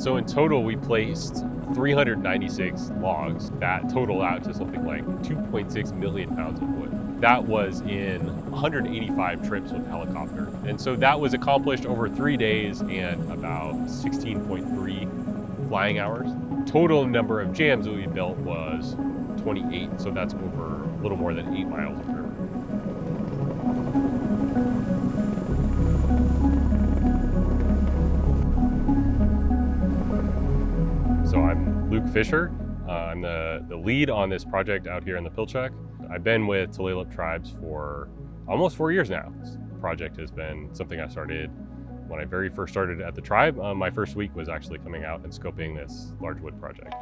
So in total, we placed 396 logs that total out to something like 2.6 million pounds of wood. That was in 185 trips with helicopter. And so that was accomplished over 3 days and about 16.3 flying hours. Total number of jams that we built was 28. So that's over a little more than 8 miles of river. So I'm Luke Fisher. I'm the lead on this project out here in the Pilchuck. I've been with Tulalip Tribes for almost 4 years now. This project has been something I started when I very first started at the tribe. My first week was actually coming out and scoping this large wood project.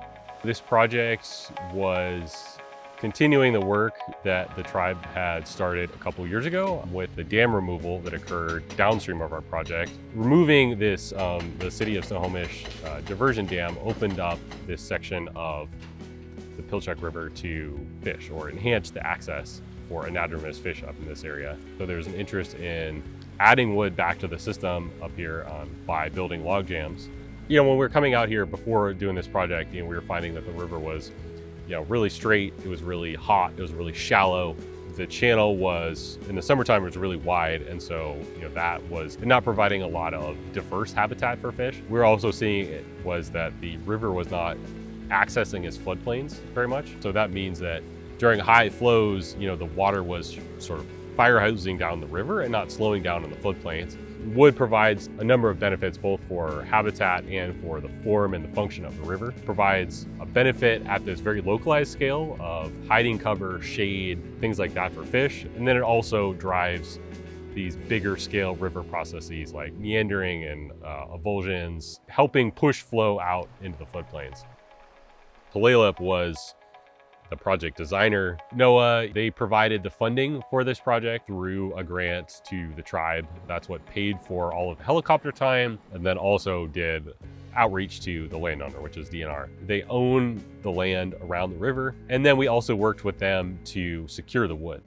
This project was continuing the work that the tribe had started a couple years ago with the dam removal that occurred downstream of our project. Removing this, the city of Snohomish diversion dam opened up this section of the Pilchuck River to fish, or enhance the access for anadromous fish up in this area. So there's an interest in adding wood back to the system up here by building log jams. You know, when we were coming out here before doing this project, you know, we were finding that the river was, you know, really straight. It was really hot. It was really shallow. The channel was, in the summertime, it was really wide. And so, you know, that was not providing a lot of diverse habitat for fish. We were also seeing it was that the river was not accessing its floodplains very much. So that means that during high flows, you know, the water was sort of firehousing down the river and not slowing down in the floodplains. Wood provides a number of benefits both for habitat and for the form and the function of the river. It provides a benefit at this very localized scale of hiding cover, shade, things like that for fish. And then it also drives these bigger scale river processes like meandering and avulsions, helping push flow out into the floodplains. Tulalip was the project designer. NOAA, they provided the funding for this project through a grant to the tribe. That's what paid for all of the helicopter time, and then also did outreach to the landowner, which is DNR. They own the land around the river, and then we also worked with them to secure the wood.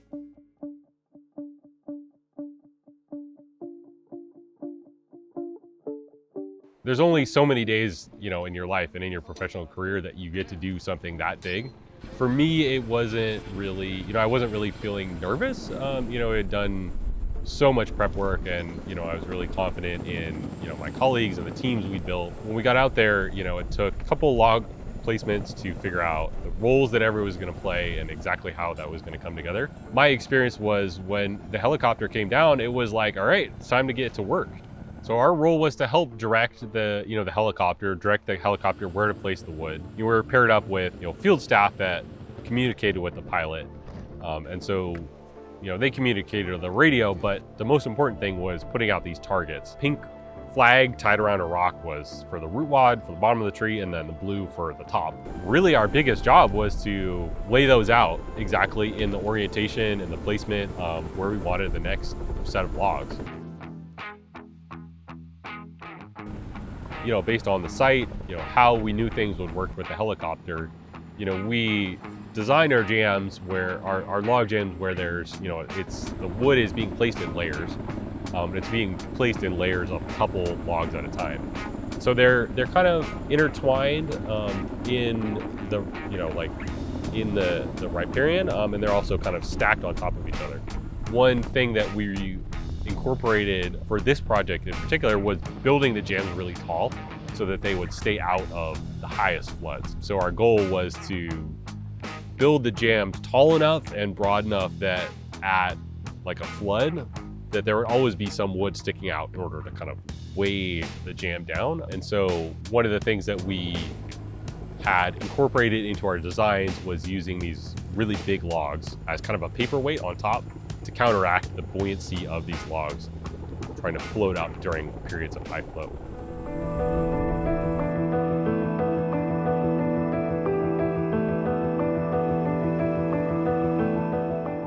There's only so many days, you know, in your life and in your professional career that you get to do something that big. For me, it wasn't really, you know, I wasn't really feeling nervous. You know, I had done so much prep work, and, you know, I was really confident in, you know, my colleagues and the teams we built. When we got out there, you know, it took a couple log placements to figure out the roles that everyone was going to play and exactly how that was going to come together. My experience was when the helicopter came down, it was like, all right, it's time to get to work. So our role was to help direct the helicopter where to place the wood. We were paired up with, you know, field staff that communicated with the pilot. And so, you know, they communicated on the radio, but the most important thing was putting out these targets. Pink flag tied around a rock was for the root wad, for the bottom of the tree, and then the blue for the top. Really, our biggest job was to lay those out exactly in the orientation and the placement where we wanted the next set of logs. You know, based on the site, you know, how we knew things would work with the helicopter, you know, we designed our jams where our log jams where there's, you know, the wood is being placed in layers. It's being placed in layers of a couple logs at a time. So they're kind of intertwined in the, you know, like in the riparian, and they're also kind of stacked on top of each other. One thing that we incorporated for this project in particular was building the jams really tall so that they would stay out of the highest floods. So our goal was to build the jams tall enough and broad enough that at like a flood, that there would always be some wood sticking out in order to kind of weigh the jam down. And so one of the things that we had incorporated into our designs was using these really big logs as kind of a paperweight on top to counteract the buoyancy of these logs, trying to float out during periods of high flow.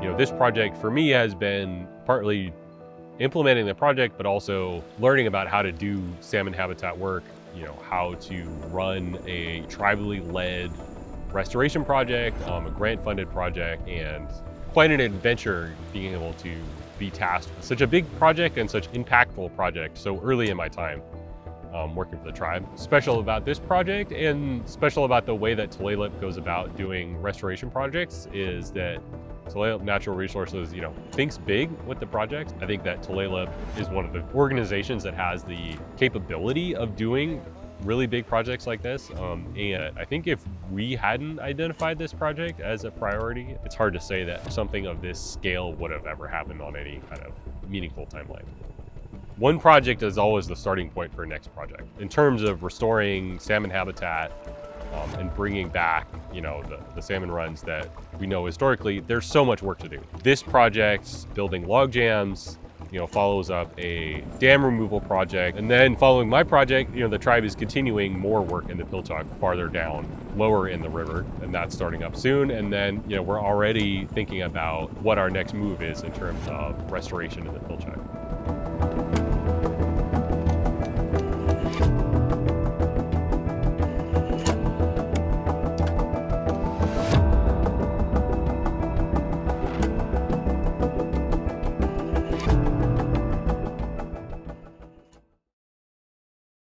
You know, this project for me has been partly implementing the project, but also learning about how to do salmon habitat work, you know, how to run a tribally led restoration project, a grant-funded project, and quite an adventure being able to be tasked with such a big project and such impactful project so early in my time. working for the tribe. Special about this project and special about the way that Tulalip goes about doing restoration projects is that Tulalip Natural Resources, thinks big with the project. I think that Tulalip is one of the organizations that has the capability of doing really big projects like this. And I think if we hadn't identified this project as a priority, it's hard to say that something of this scale would have ever happened on any kind of meaningful timeline. One project is always the starting point for a next project. In terms of restoring salmon habitat and bringing back, the salmon runs that we know historically, there's so much work to do. This project, building log jams, follows up a dam removal project. And then following my project, the tribe is continuing more work in the Pilchuck farther down, lower in the river, and that's starting up soon. And then, we're already thinking about what our next move is in terms of restoration in the Pilchuck.